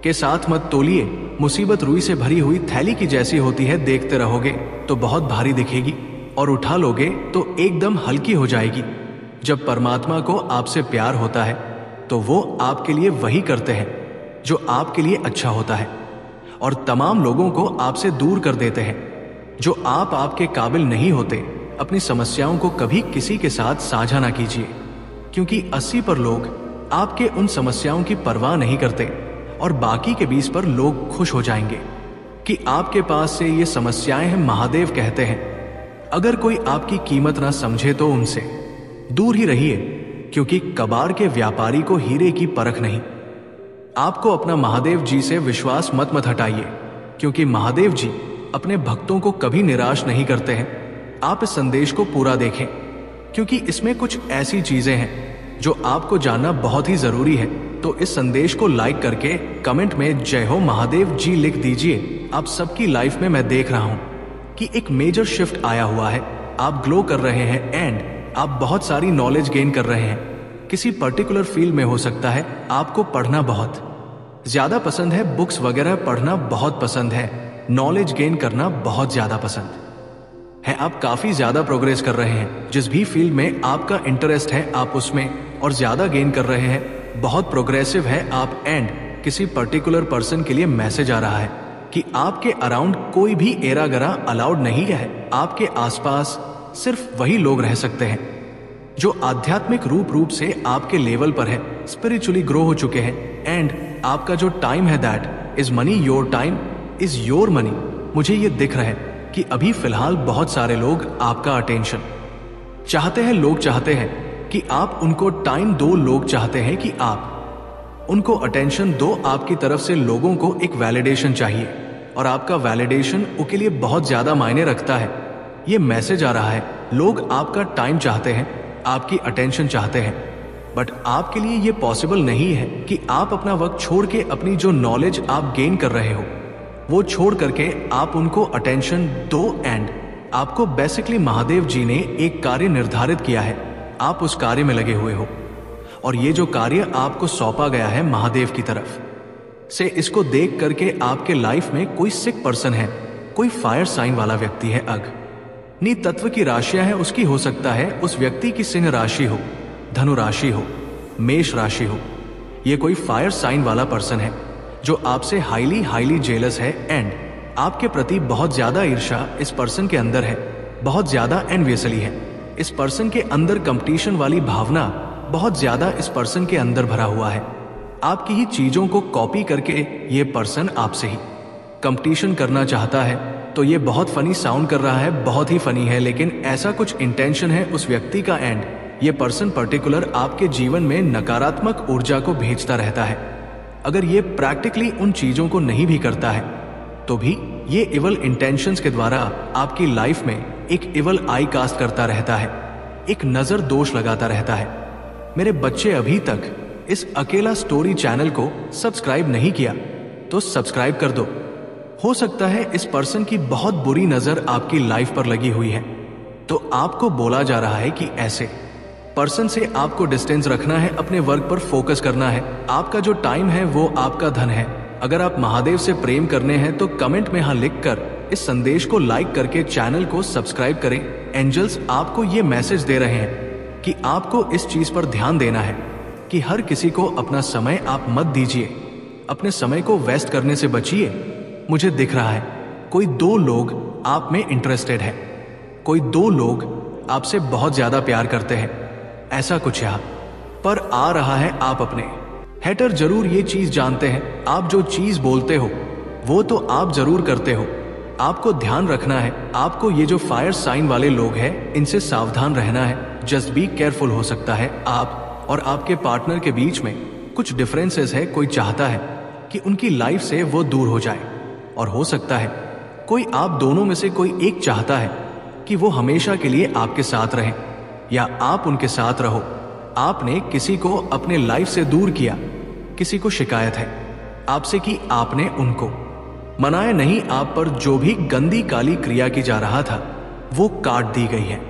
के साथ मत तोलिए। मुसीबत रुई से भरी हुई थैली की जैसी होती है, देखते रहोगे तो बहुत भारी दिखेगी और उठा लोगे तो एकदम हल्की हो जाएगी। जब परमात्मा को आपसे प्यार होता है तो वो आपके लिए वही करते हैं जो आपके लिए अच्छा होता है, और तमाम लोगों को आपसे दूर कर देते हैं जो आपके काबिल नहीं होते। अपनी समस्याओं को कभी किसी के साथ साझा ना कीजिए, क्योंकि 80 पर लोग आपके उन समस्याओं की परवाह नहीं करते और बाकी के 20 पर लोग खुश हो जाएंगे कि आपके पास से ये समस्याएं हैं। महादेव कहते हैं, अगर कोई आपकी कीमत ना समझे तो उनसे दूर ही रहिए, क्योंकि कबाड़ के व्यापारी को हीरे की परख नहीं। आपको अपना महादेव जी से विश्वास मत हटाइए, क्योंकि महादेव जी अपने भक्तों को कभी निराश नहीं करते हैं। आप इस संदेश को पूरा देखें, क्योंकि इसमें कुछ ऐसी चीजें हैं जो आपको जानना बहुत ही जरूरी है। तो इस संदेश को लाइक करके कमेंट में जय हो महादेव जी लिख दीजिए। आप सबकी लाइफ में मैं देख रहा हूं कि एक मेजर शिफ्ट आया हुआ है। आप ग्लो कर रहे हैं एंड आप बहुत सारी नॉलेज गेन कर रहे हैं। किसी पर्टिकुलर फील्ड में हो सकता है आपको पढ़ना बहुत ज्यादा पसंद है, बुक्स वगैरह पढ़ना बहुत पसंद है, नॉलेज गेन करना बहुत ज्यादा पसंद है। आप काफी ज्यादा प्रोग्रेस कर रहे हैं। जिस भी फील्ड में आपका इंटरेस्ट है आप उसमें और ज्यादा गेन कर रहे हैं। बहुत प्रोग्रेसिव है आप। एंड किसी पर्टिकुलर पर्सन के लिए मैसेज आ रहा है कि आपके अराउंड कोई भी एरा गरा अलाउड नहीं है। आपके आसपास सिर्फ वही लोग रह सकते हैं जो आध्यात्मिक रूप से आपके लेवल पर है, स्पिरिचुअली ग्रो हो चुके हैं। एंड आपका जो टाइम है that is money, your time is your money. मुझे ये दिख रहा है कि अभी फिलहाल बहुत सारे लोग आपका अटेंशन चाहते हैं। लोग चाहते हैं कि आप उनको टाइम दो, लोग चाहते हैं कि आप उनको अटेंशन दो। आपकी तरफ से लोगों को एक वैलिडेशन चाहिए और आपका वैलिडेशन उनके लिए बहुत ज्यादा मायने रखता है। ये मैसेज आ रहा है, लोग आपका टाइम चाहते हैं, आपकी अटेंशन चाहते हैं, बट आपके लिए ये पॉसिबल नहीं है कि आप अपना वक्त छोड़ के अपनी जो नॉलेज आप गेन कर रहे हो वो छोड़ करके आप उनको अटेंशन दो। एंड आपको बेसिकली महादेव जी ने एक कार्य निर्धारित किया है, आप उस कार्य में लगे हुए हो, और ये जो कार्य आपको सौंपा गया है महादेव की तरफ से, इसको देख करके आपके लाइफ में कोई सिक पर्सन है, कोई फायर साइन वाला व्यक्ति है। अग्नि तत्व की राशियां हैं, उसकी हो सकता है उस व्यक्ति की सिंह राशि हो, धनु राशि हो, मेष राशि हो। ये कोई फायर साइन वाला पर्सन है जो आपसे हाईली जेलस है एंड आपके प्रति बहुत ज्यादा ईर्ष्या इस पर्सन के अंदर है, बहुत ज्यादा एनवियसली है। इस पर्सन के अंदर कंपटीशन वाली भावना बहुत ज्यादा इस पर्सन के अंदर भरा हुआ है। आपकी ही चीजों को कॉपी करके ये पर्सन आपसे ही कंपटीशन करना चाहता है। तो ये बहुत फनी साउंड कर रहा है, बहुत ही फनी है, लेकिन ऐसा कुछ इंटेंशन है उस व्यक्ति का। एंड ये पर्सन पर्टिकुलर आपके जीवन में नकारात्मक ऊर्जा को भेजता रहता है अगर ये प्रैक्टिकली उन चीजों को नहीं भी करता है तो भी ये इवल इंटेंशंस के द्वारा आपकी लाइफ में एक इवल आई कास्ट करता रहता है, एक नजर दोष लगाता रहता है। मेरे बच्चे अभी तक इस अकेला स्टोरी चैनल को सब्सक्राइब नहीं किया तो सब्सक्राइब कर दो। हो सकता है इस पर्सन की बहुत बुरी नजर आपकी लाइफ पर लगी हुई है, तो आपको बोला जा रहा है कि ऐसे पर्सन से आपको डिस्टेंस रखना है, अपने वर्क पर फोकस करना है। आपका जो टाइम है वो आपका धन है। अगर आप महादेव से प्रेम करने हैं तो कमेंट में हाँ लिखकर इस संदेश को लाइक करके चैनल को सब्सक्राइब करें। एंजल्स आपको ये मैसेज दे रहे हैं कि आपको इस चीज पर ध्यान देना है कि हर किसी को अपना समय आप मत दीजिए, अपने समय को वेस्ट करने से बचिए। मुझे दिख रहा है कोई 2 लोग आप में इंटरेस्टेड है, कोई 2 लोग आपसे बहुत ज्यादा प्यार करते हैं, ऐसा कुछ यहाँ पर आ रहा है। आप अपने हेटर जरूर ये चीज जानते हैं, आप जो चीज बोलते हो वो तो आप जरूर करते हो। आपको ध्यान रखना है, आपको ये जो फायर साइन वाले लोग हैं इनसे सावधान रहना है। Just be careful. हो सकता है आप और आपके पार्टनर के बीच में कुछ डिफरेंसेस है, कोई चाहता है कि उनकी लाइफ से वो दूर हो जाए, और हो सकता है कोई आप दोनों में से कोई एक चाहता है कि वो हमेशा के लिए आपके साथ रहे या आप उनके साथ रहो। आपने किसी को अपने लाइफ से दूर किया, किसी को शिकायत है आपसे कि आपने उनको मनाया नहीं। आप पर जो भी गंदी काली क्रिया की जा रहा था वो काट दी गई है।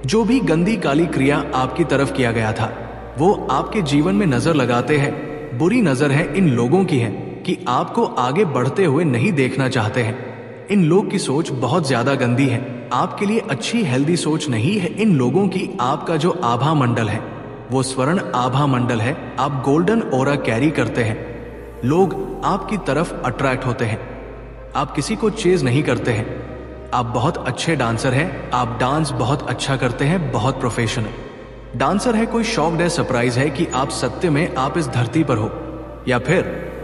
जो भी गंदी काली क्रिया आपकी तरफ किया गया था वो आपके जीवन में नजर लगाते हैं। बुरी नजर है इन लोगों की है कि आपको आगे बढ़ते हुए नहीं देखना चाहते हैं। इन लोग की सोच बहुत ज्यादा गंदी है, आपके लिए अच्छी हेल्दी सोच नहीं है इन लोगों की। आपका जो आभा मंडल है वो स्वर्ण आभा मंडल है। आप गोल्डन ओरा कैरी करते हैं, लोग आपकी तरफ अट्रैक्ट होते हैं। आप किसी को चेज नहीं करते हैं। आप बहुत अच्छे डांसर हैं, आप डांस बहुत अच्छा करते हैं, बहुत प्रोफेशनल डांसर है। कोई शॉक्ड है, सरप्राइज है कि आप सत्य में आप इस धरती पर हो, या फिर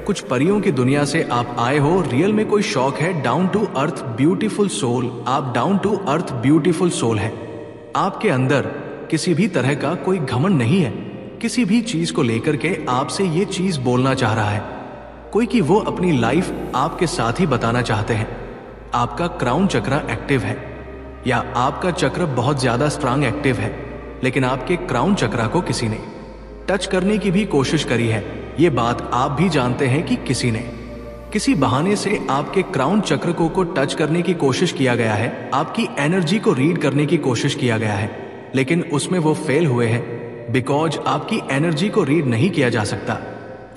कुछ परियों की दुनिया से आप आए हो। रियल में कोई शौक है। Down to earth beautiful soul, आप down to earth beautiful soul है। आपके अंदर किसी भी तरह का कोई घमंड नहीं है, किसी भी चीज को लेकर के आपसे ये चीज बोलना चाह रहा है कोई कि वो अपनी लाइफ आपके साथ ही बताना चाहते हैं। आपका क्राउन चक्र एक्टिव है या आपका चक्र बहुत ज्यादा स्ट्रांग एक्टिव है, लेकिन आपके क्राउन चक्र को किसी ने टच करने की भी कोशिश करी है। ये बात आप भी जानते हैं कि किसी ने किसी बहाने से आपके क्राउन चक्र को टच करने की कोशिश किया गया है, आपकी एनर्जी को रीड करने की कोशिश किया गया है, लेकिन उसमें वो फेल हुए हैं बिकॉज आपकी एनर्जी को रीड नहीं किया जा सकता।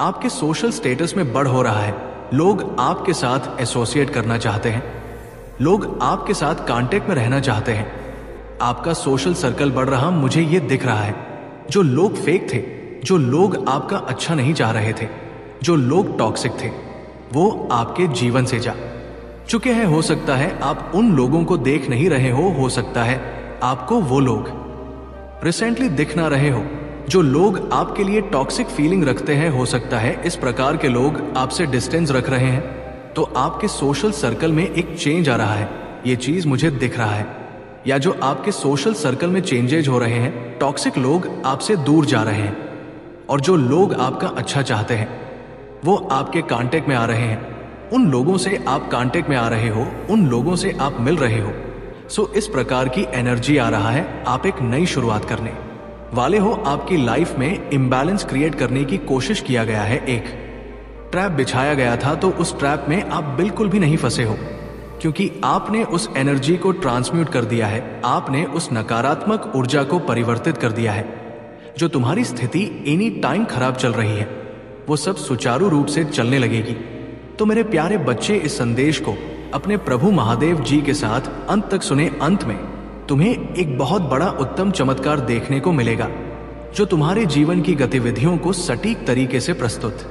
आपके सोशल स्टेटस में बढ़ हो रहा है, लोग आपके साथ एसोसिएट करना चाहते हैं, लोग आपके साथ कांटेक्ट में रहना चाहते हैं। आपका सोशल सर्कल बढ़ रहा, मुझे ये दिख रहा है। जो लोग फेक थे, जो लोग आपका अच्छा नहीं चाह रहे थे, जो लोग टॉक्सिक थे, वो आपके जीवन से जा चुके हैं। हो सकता है आप उन लोगों को देख नहीं रहे हो सकता है आपको वो लोग रिसेंटली दिख ना रहे हो। जो लोग आपके लिए टॉक्सिक फीलिंग रखते हैं, हो सकता है इस प्रकार के लोग आपसे डिस्टेंस रख रहे हैं, तो आपके सोशल सर्कल में एक चेंज आ रहा है, ये चीज मुझे दिख रहा है। या जो आपके सोशल सर्कल में चेंजेज हो रहे हैं, टॉक्सिक लोग आपसे दूर जा रहे हैं, और जो लोग आपका अच्छा चाहते हैं वो आपके कांटेक्ट में आ रहे हैं। उन लोगों से आप कांटेक्ट में आ रहे हो, उन लोगों से आप मिल रहे हो। सो इस प्रकार की एनर्जी आ रहा है, आप एक नई शुरुआत करने वाले हो। आपकी लाइफ में इम्बैलेंस क्रिएट करने की कोशिश किया गया है, एक ट्रैप बिछाया गया था, तो उस ट्रैप में आप बिल्कुल भी नहीं फंसे हो, क्योंकि आपने उस एनर्जी को ट्रांसम्यूट कर दिया है, आपने उस नकारात्मक ऊर्जा को परिवर्तित कर दिया है। जो तुम्हारी स्थिति एनी टाइम खराब चल रही है वो सब सुचारू रूप से चलने लगेगी। तो मेरे प्यारे बच्चे, इस संदेश को अपने प्रभु महादेव जी के साथ अंत तक सुने। अंत में तुम्हें एक बहुत बड़ा उत्तम चमत्कार देखने को मिलेगा जो तुम्हारे जीवन की गतिविधियों को सटीक तरीके से प्रस्तुत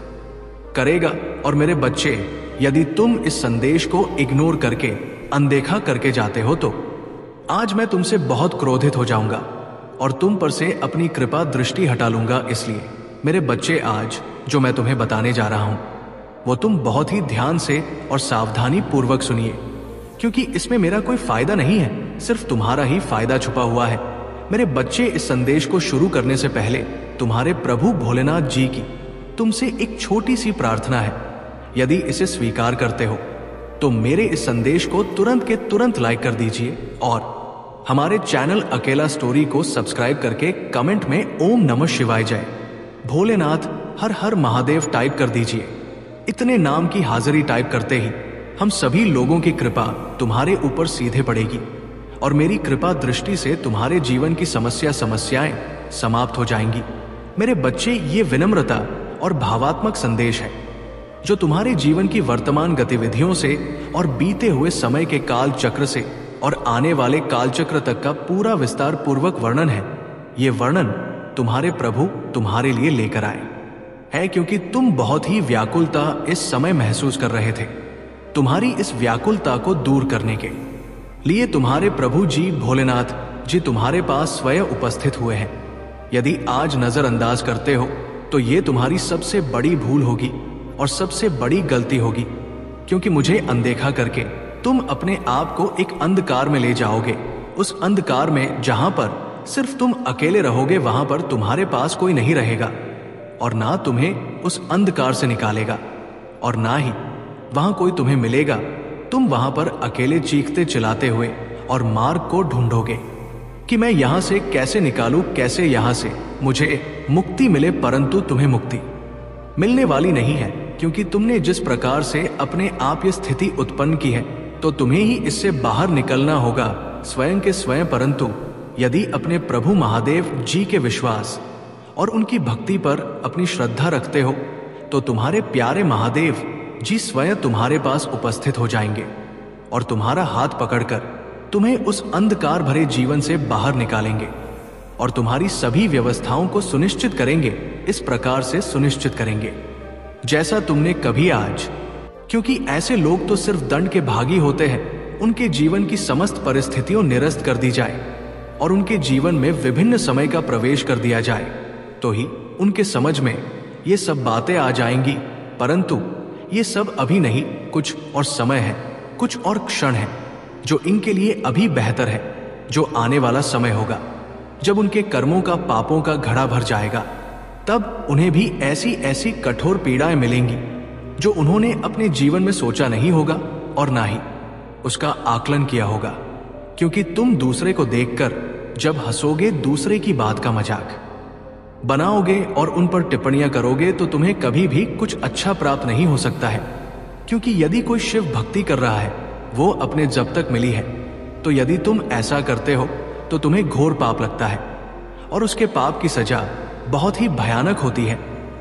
करेगा। और मेरे बच्चे, यदि तुम इस संदेश को इग्नोर करके, अनदेखा करके जाते हो तो आज मैं तुमसे बहुत क्रोधित हो जाऊंगा और तुम पर से अपनी कृपा दृष्टि हटा लूंगा। इसलिए मेरे बच्चे, आज जो मैं तुम्हें बताने जा रहा हूं वो तुम बहुत ही ध्यान से और सावधानी पूर्वक सुनिए, क्योंकि इसमें मेरा कोई फायदा नहीं है, सिर्फ तुम्हारा ही फायदा छुपा हुआ है। मेरे बच्चे, इस संदेश को शुरू करने से पहले तुम्हारे प्रभु भोलेनाथ जी की तुमसे एक छोटी सी प्रार्थना है। यदि इसे स्वीकार करते हो तो मेरे इस संदेश को तुरंत के तुरंत लाइक कर दीजिए और हमारे चैनल अकेला स्टोरी को सब्सक्राइब करके कमेंट में ओम नमः शिवाय जय भोलेनाथ हर हर महादेव टाइप कर दीजिए। इतने नाम की हाजिरी टाइप करते ही हम सभी लोगों की कृपा तुम्हारे ऊपर सीधे पड़ेगी और मेरी कृपा दृष्टि से तुम्हारे जीवन की समस्याएं समाप्त हो जाएंगी। मेरे बच्चे, ये विनम्रता और भावात्मक संदेश है जो तुम्हारे जीवन की वर्तमान गतिविधियों से और बीते हुए समय के काल चक्र से और आने वाले काल चक्र तक का पूरा विस्तार पूर्वक वर्णन है। ये वर्णन तुम्हारे प्रभु तुम्हारे लिए लेकर आए है क्योंकि तुम बहुत ही व्याकुलता इस समय महसूस कर रहे थे। तुम्हारी इस व्याकुलता को दूर करने के लिए तुम्हारे प्रभु जी भोलेनाथ जी तुम्हारे पास स्वयं उपस्थित हुए हैं। यदि आज नजरअंदाज करते हो तो ये तुम्हारी सबसे बड़ी भूल होगी और सबसे बड़ी गलती होगी, क्योंकि मुझे अनदेखा करके तुम अपने आप को एक अंधकार में ले जाओगे। उस अंधकार में जहां पर सिर्फ तुम अकेले रहोगे, वहां पर तुम्हारे पास कोई नहीं रहेगा और ना तुम्हें उस अंधकार से निकालेगा और ना ही वहां कोई तुम्हें मिलेगा। तुम वहां पर अकेले चीखते चिल्लाते हुए और मार्ग को ढूंढोगे कि मैं यहां से कैसे निकालूं, कैसे यहां से मुझे मुक्ति मिले, परंतु तुम्हें मुक्ति मिलने वाली नहीं है, क्योंकि तुमने जिस प्रकार से अपने आप ये स्थिति उत्पन्न की है तो तुम्हें ही इससे बाहर निकलना होगा स्वयं के स्वयं। परंतु यदि अपने प्रभु महादेव जी के विश्वास और उनकी भक्ति पर अपनी श्रद्धा रखते हो तो तुम्हारे प्यारे महादेव जी स्वयं तुम्हारे पास उपस्थित हो जाएंगे और तुम्हारा हाथ पकड़कर तुम्हें उस अंधकार भरे जीवन से बाहर निकालेंगे और तुम्हारी सभी व्यवस्थाओं को सुनिश्चित करेंगे। इस प्रकार से सुनिश्चित करेंगे जैसा तुमने कभी आज, क्योंकि ऐसे लोग तो सिर्फ दंड के भागी होते हैं। उनके जीवन की समस्त परिस्थितियों निरस्त कर दी जाए और उनके जीवन में विभिन्न समय का प्रवेश कर दिया जाए तो ही उनके समझ में ये सब बातें आ जाएंगी। परंतु ये सब अभी नहीं, कुछ और समय है, कुछ और क्षण है जो इनके लिए अभी बेहतर है। जो आने वाला समय होगा जब उनके कर्मों का, पापों का घड़ा भर जाएगा, तब उन्हें भी ऐसी ऐसी कठोर पीड़ाएं मिलेंगी जो उन्होंने अपने जीवन में सोचा नहीं होगा और ना ही उसका आकलन किया होगा। क्योंकि तुम दूसरे को देखकर जब हंसोगे, दूसरे की बात का मजाक बनाओगे और उन पर टिप्पणियां करोगे तो तुम्हें कभी भी कुछ अच्छा प्राप्त नहीं हो सकता है। क्योंकि यदि कोई शिव भक्ति कर रहा है वो अपने जब तक मिली है, तो यदि तुम ऐसा करते हो तो तुम्हें घोर पाप लगता है और उसके पाप की सजा बहुत ही भयानक होती है।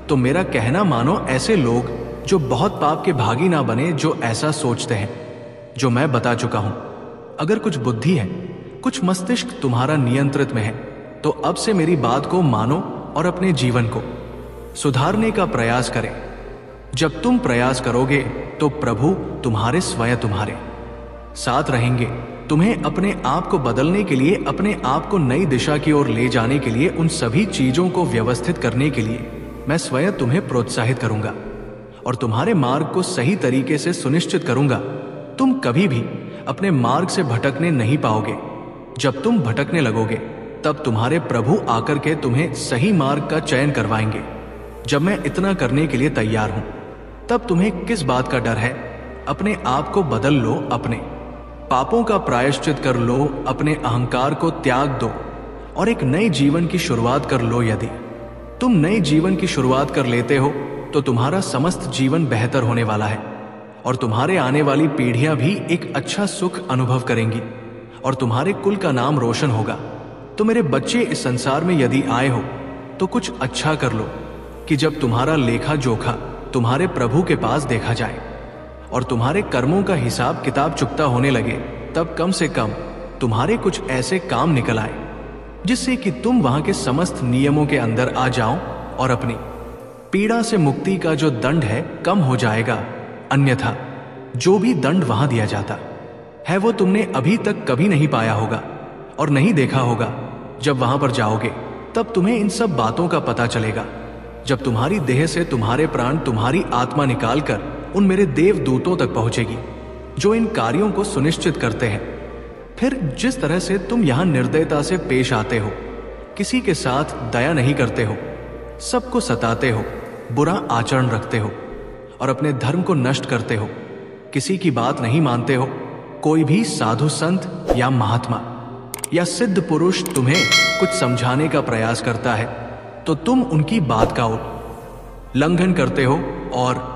तो मेरा कहना मानो ऐसे लोग जो बहुत पाप के भागी ना बने, जो ऐसा सोचते हैं जो मैं बता चुका हूं। अगर कुछ बुद्धि है, कुछ मस्तिष्क तुम्हारा नियंत्रित में है, तो अब से मेरी बात को मानो और अपने जीवन को सुधारने का प्रयास करें। जब तुम प्रयास करोगे तो प्रभु तुम्हारे स्वयं तुम्हारे साथ रहेंगे। तुम्हें अपने आप को बदलने के लिए, अपने आप को नई दिशा की ओर ले जाने के लिए, उन सभी चीजों को व्यवस्थित करने के लिए मैं स्वयं तुम्हें प्रोत्साहित करूंगा और तुम्हारे मार्ग को सही तरीके से सुनिश्चित करूंगा। तुम कभी भी अपने मार्ग से भटकने नहीं पाओगे। जब तुम भटकने लगोगे तब तुम्हारे प्रभु आकर के तुम्हें सही मार्ग का चयन करवाएंगे। जब मैं इतना करने के लिए तैयार हूं तब तुम्हें किस बात का डर है? अपने आप को बदल लो, अपने पापों का प्रायश्चित कर लो, अपने अहंकार को त्याग दो और एक नए जीवन की शुरुआत कर लो। यदि तुम नए जीवन की शुरुआत कर लेते हो तो तुम्हारा समस्त जीवन बेहतर होने वाला है और तुम्हारे आने वाली पीढ़ियां भी एक अच्छा सुख अनुभव करेंगी और तुम्हारे कुल का नाम रोशन होगा। तो मेरे बच्चे, इस संसार में यदि आए हो तो कुछ अच्छा कर लो कि जब तुम्हारा लेखा जोखा तुम्हारे प्रभु के पास देखा जाए और तुम्हारे कर्मों का हिसाब किताब चुकता होने लगे, तब कम से कम तुम्हारे कुछ ऐसे काम निकल आए जिससे कि तुम वहां के समस्त नियमों के अंदर आ जाओ और अपनी पीड़ा से मुक्ति का जो दंड है कम हो जाएगा। अन्यथा जो भी दंड वहां दिया जाता है वो तुमने अभी तक कभी नहीं पाया होगा और नहीं देखा होगा। जब वहां पर जाओगे तब तुम्हें इन सब बातों का पता चलेगा। जब तुम्हारी देह से तुम्हारे प्राण, तुम्हारी आत्मा निकालकर उन मेरे देवदूतों तक पहुंचेगी जो इन कार्यों को सुनिश्चित करते हैं। फिर जिस तरह से तुम यहां निर्दयता से पेश आते हो, किसी के साथ दया नहीं करते हो, सबको सताते हो, बुरा आचरण रखते हो और अपने धर्म को नष्ट करते हो, किसी की बात नहीं मानते हो, कोई भी साधु संत या महात्मा या सिद्ध पुरुष तुम्हें कुछ समझाने का प्रयास करता है तो तुम उनकी बात का उल्लंघन करते हो और